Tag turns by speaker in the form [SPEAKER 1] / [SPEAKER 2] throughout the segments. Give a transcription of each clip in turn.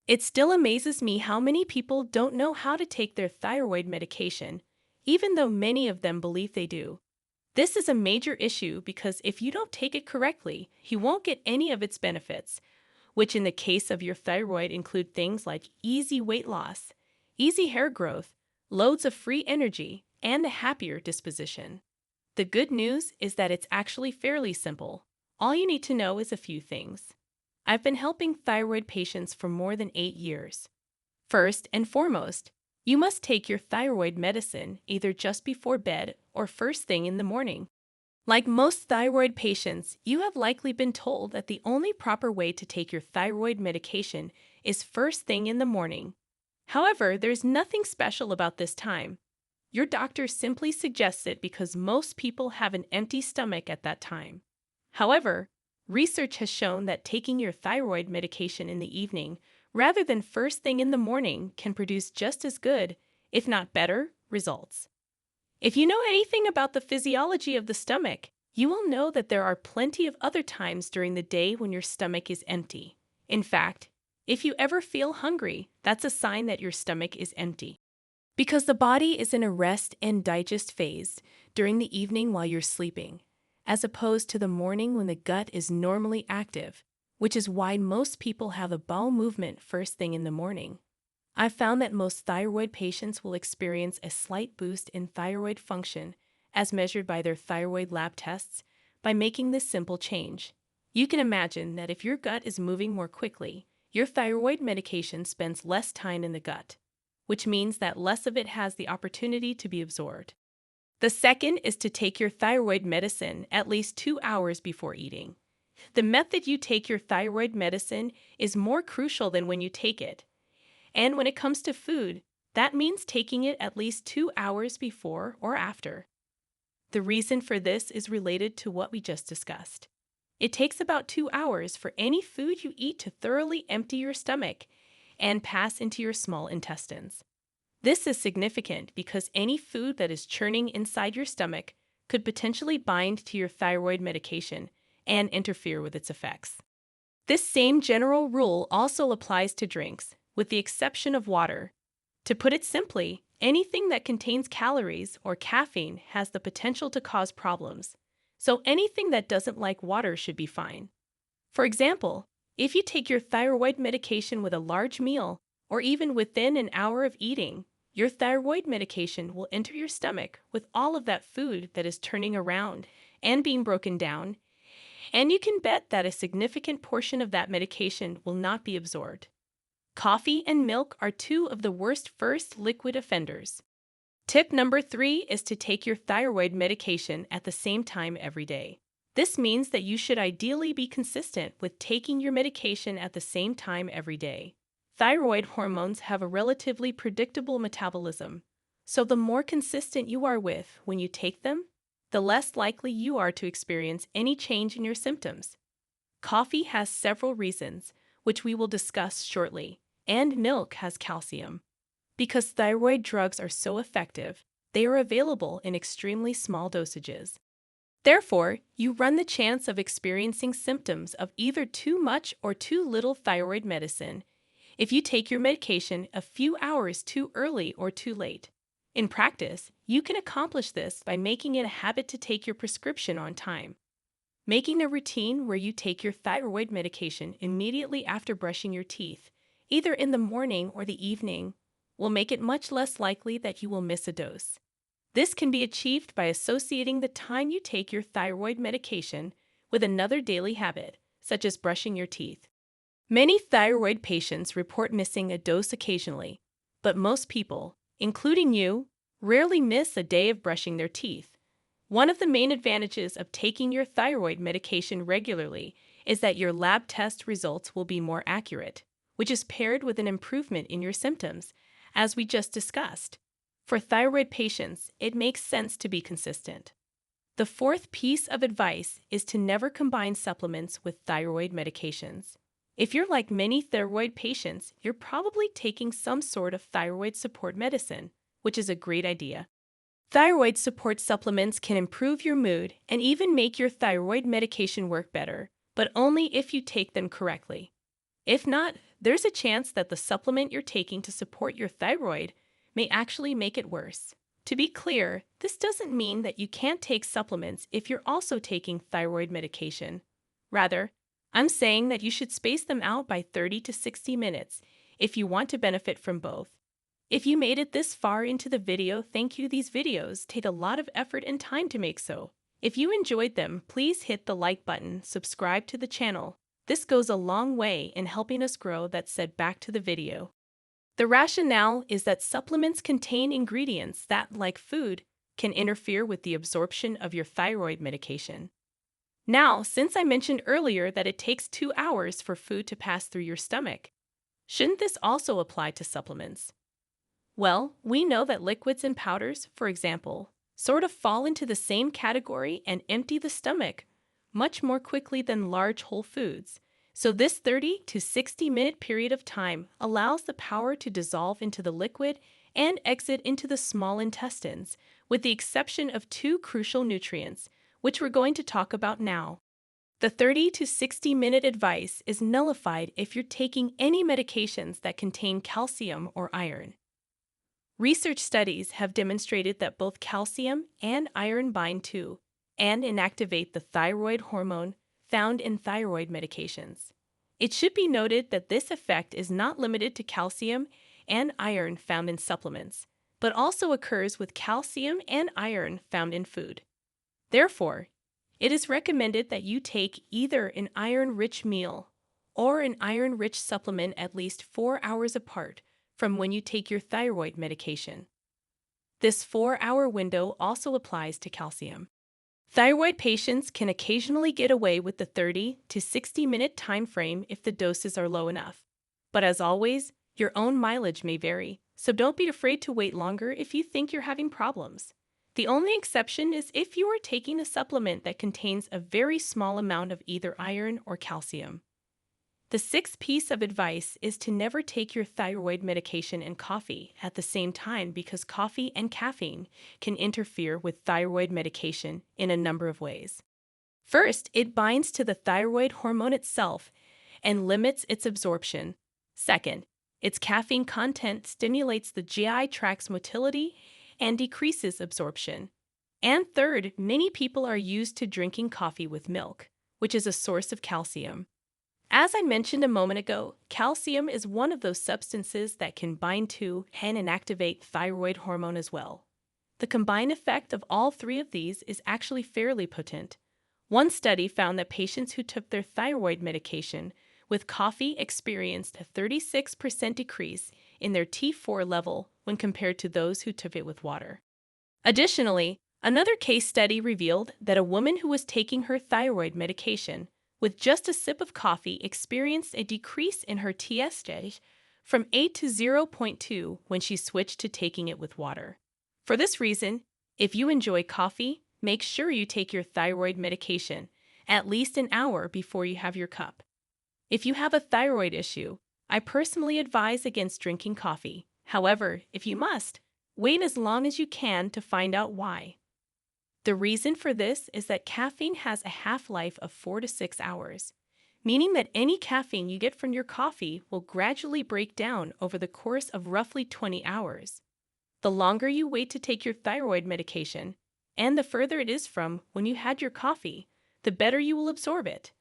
[SPEAKER 1] It still amazes me how many people don't know how to take their thyroid medication, even though many of them believe they do. This is a major issue because if you don't take it correctly, you won't get any of its benefits, which in the case of your thyroid include things like easy weight loss, easy hair growth, loads of free energy, and a happier disposition. The good news is that it's actually fairly simple. All you need to know is a few things. I've been helping thyroid patients for more than 8 years. First and foremost, you must take your thyroid medicine either just before bed or first thing in the morning. Like most thyroid patients, you have likely been told that the only proper way to take your thyroid medication is first thing in the morning. However, there's nothing special about this time. Your doctor simply suggests it because most people have an empty stomach at that time. However, research has shown that taking your thyroid medication in the evening rather than first thing in the morning can produce just as good, if not better, results. If you know anything about the physiology of the stomach, you will know that there are plenty of other times during the day when your stomach is empty. In fact, if you ever feel hungry, that's a sign that your stomach is empty. Because the body is in a rest and digest phase during the evening while you're sleeping, as opposed to the morning when the gut is normally active, which is why most people have a bowel movement first thing in the morning. I've found that most thyroid patients will experience a slight boost in thyroid function, as measured by their thyroid lab tests, by making this simple change. You can imagine that if your gut is moving more quickly, your thyroid medication spends less time in the gut, which means that less of it has the opportunity to be absorbed. The second is to take your thyroid medicine at least 2 hours before eating. The method you take your thyroid medicine is more crucial than when you take it. And when it comes to food, that means taking it at least 2 hours before or after. The reason for this is related to what we just discussed. It takes about 2 hours for any food you eat to thoroughly empty your stomach and pass into your small intestines. This is significant because any food that is churning inside your stomach could potentially bind to your thyroid medication and interfere with its effects. This same general rule also applies to drinks, with the exception of water. To put it simply, anything that contains calories or caffeine has the potential to cause problems, so anything that doesn't like water should be fine. For example, if you take your thyroid medication with a large meal, or even within an hour of eating, your thyroid medication will enter your stomach with all of that food that is turning around and being broken down, and you can bet that a significant portion of that medication will not be absorbed. Coffee and milk are two of the worst first liquid offenders. Tip number 3 is to take your thyroid medication at the same time every day. This means that you should ideally be consistent with taking your medication at the same time every day. Thyroid hormones have a relatively predictable metabolism, so the more consistent you are with when you take them, the less likely you are to experience any change in your symptoms. Coffee has several reasons, which we will discuss shortly, and milk has calcium. Because thyroid drugs are so effective, they are available in extremely small dosages. Therefore, you run the chance of experiencing symptoms of either too much or too little thyroid medicine if you take your medication a few hours too early or too late. In practice, you can accomplish this by making it a habit to take your prescription on time. Making a routine where you take your thyroid medication immediately after brushing your teeth, either in the morning or the evening, will make it much less likely that you will miss a dose. This can be achieved by associating the time you take your thyroid medication with another daily habit, such as brushing your teeth. Many thyroid patients report missing a dose occasionally, but most people, including you, rarely miss a day of brushing their teeth. One of the main advantages of taking your thyroid medication regularly is that your lab test results will be more accurate, which is paired with an improvement in your symptoms, as we just discussed. For thyroid patients, it makes sense to be consistent. The fourth piece of advice is to never combine supplements with thyroid medications. If you're like many thyroid patients, you're probably taking some sort of thyroid support medicine, which is a great idea. Thyroid support supplements can improve your mood and even make your thyroid medication work better, but only if you take them correctly. If not, there's a chance that the supplement you're taking to support your thyroid may actually make it worse. To be clear, this doesn't mean that you can't take supplements if you're also taking thyroid medication. Rather, I'm saying that you should space them out by 30 to 60 minutes if you want to benefit from both. If you made it this far into the video, thank you. These videos take a lot of effort and time to make, so if you enjoyed them, please hit the like button, subscribe to the channel. This goes a long way in helping us grow. That said, back to the video. The rationale is that supplements contain ingredients that, like food, can interfere with the absorption of your thyroid medication. Now, since I mentioned earlier that it takes 2 hours for food to pass through your stomach, shouldn't this also apply to supplements? Well, we know that liquids and powders, for example, sort of fall into the same category and empty the stomach much more quickly than large whole foods. So this 30 to 60-minute period of time allows the powder to dissolve into the liquid and exit into the small intestines, with the exception of 2 crucial nutrients, which we're going to talk about now. The 30 to 60-minute advice is nullified if you're taking any medications that contain calcium or iron. Research studies have demonstrated that both calcium and iron bind to and inactivate the thyroid hormone found in thyroid medications. It should be noted that this effect is not limited to calcium and iron found in supplements, but also occurs with calcium and iron found in food. Therefore, it is recommended that you take either an iron-rich meal or an iron-rich supplement at least 4 hours apart from when you take your thyroid medication. This 4-hour window also applies to calcium. Thyroid patients can occasionally get away with the 30 to 60-minute time frame if the doses are low enough. But as always, your own mileage may vary, so don't be afraid to wait longer if you think you're having problems. The only exception is if you are taking a supplement that contains a very small amount of either iron or calcium. The 6th piece of advice is to never take your thyroid medication and coffee at the same time, because coffee and caffeine can interfere with thyroid medication in a number of ways. First, it binds to the thyroid hormone itself and limits its absorption. Second, its caffeine content stimulates the GI tract's motility and decreases absorption. And third, many people are used to drinking coffee with milk, which is a source of calcium. As I mentioned a moment ago, calcium is one of those substances that can bind to and inactivate thyroid hormone as well. The combined effect of all 3 of these is actually fairly potent. One study found that patients who took their thyroid medication with coffee experienced a 36% decrease in their T4 level when compared to those who took it with water. Additionally, another case study revealed that a woman who was taking her thyroid medication with just a sip of coffee experienced a decrease in her TSH from 8 to 0.2 when she switched to taking it with water. For this reason, if you enjoy coffee, make sure you take your thyroid medication at least an hour before you have your cup. If you have a thyroid issue, I personally advise against drinking coffee. However, if you must, wait as long as you can to find out why. The reason for this is that caffeine has a half-life of 4 to 6 hours, meaning that any caffeine you get from your coffee will gradually break down over the course of roughly 20 hours. The longer you wait to take your thyroid medication, and the further it is from when you had your coffee, the better you will absorb it.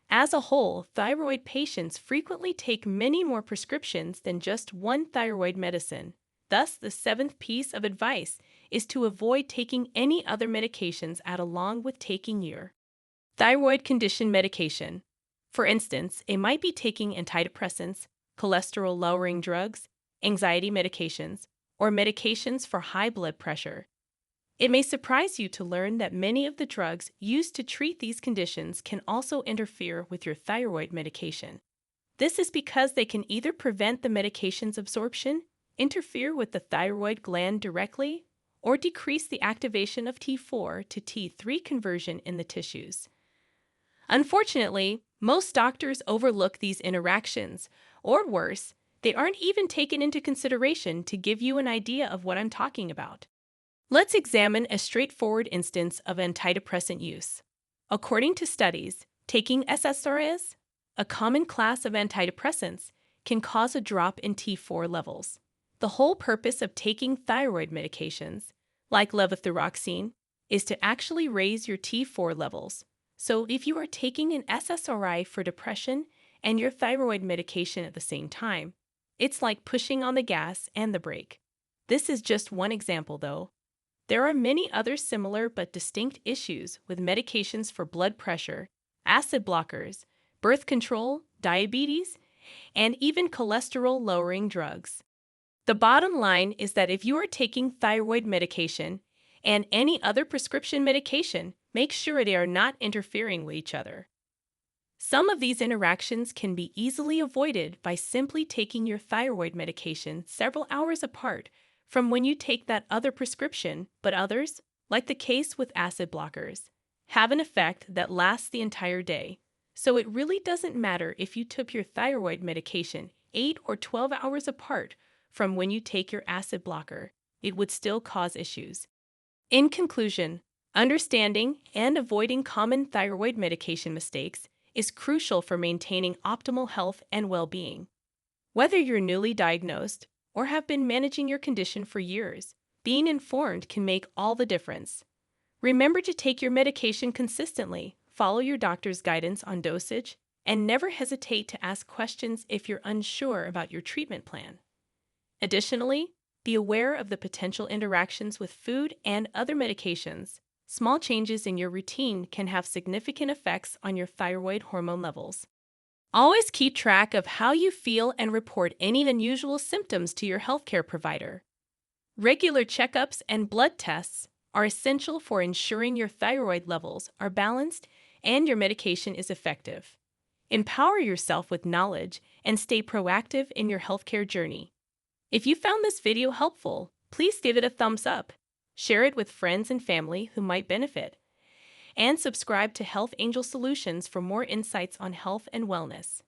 [SPEAKER 1] As a whole, thyroid patients frequently take many more prescriptions than just one thyroid medicine. Thus, the 7th piece of advice is to avoid taking any other medications along with taking your thyroid condition medication. For instance, it might be taking antidepressants, cholesterol-lowering drugs, anxiety medications, or medications for high blood pressure. It may surprise you to learn that many of the drugs used to treat these conditions can also interfere with your thyroid medication. This is because they can either prevent the medication's absorption, interfere with the thyroid gland directly, or decrease the activation of T4 to T3 conversion in the tissues. Unfortunately, most doctors overlook these interactions, or worse, they aren't even taken into consideration to give you an idea of what I'm talking about. Let's examine a straightforward instance of antidepressant use. According to studies, taking SSRIs, a common class of antidepressants, can cause a drop in T4 levels. The whole purpose of taking thyroid medications, like levothyroxine, is to actually raise your T4 levels. So if you are taking an SSRI for depression and your thyroid medication at the same time, it's like pushing on the gas and the brake. This is just one example, though. There are many other similar but distinct issues with medications for blood pressure, acid blockers, birth control, diabetes, and even cholesterol-lowering drugs. The bottom line is that if you are taking thyroid medication and any other prescription medication, make sure they are not interfering with each other. Some of these interactions can be easily avoided by simply taking your thyroid medication several hours apart from when you take that other prescription, but others, like the case with acid blockers, have an effect that lasts the entire day. So it really doesn't matter if you took your thyroid medication 8 or 12 hours apart from when you take your acid blocker. It would still cause issues. In conclusion, understanding and avoiding common thyroid medication mistakes is crucial for maintaining optimal health and well-being. Whether you're newly diagnosed or have been managing your condition for years, being informed can make all the difference. Remember to take your medication consistently, follow your doctor's guidance on dosage, and never hesitate to ask questions if you're unsure about your treatment plan. Additionally, be aware of the potential interactions with food and other medications. Small changes in your routine can have significant effects on your thyroid hormone levels. Always keep track of how you feel and report any unusual symptoms to your healthcare provider. Regular checkups and blood tests are essential for ensuring your thyroid levels are balanced and your medication is effective. Empower yourself with knowledge and stay proactive in your healthcare journey. If you found this video helpful, please give it a thumbs up, share it with friends and family who might benefit, and subscribe to Health Angel Solutions for more insights on health and wellness.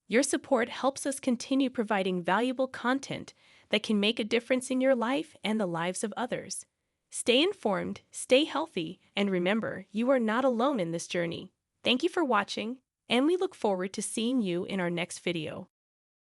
[SPEAKER 1] Your support helps us continue providing valuable content that can make a difference in your life and the lives of others. Stay informed, stay healthy, and remember, you are not alone in this journey. Thank you for watching, and we look forward to seeing you in our next video.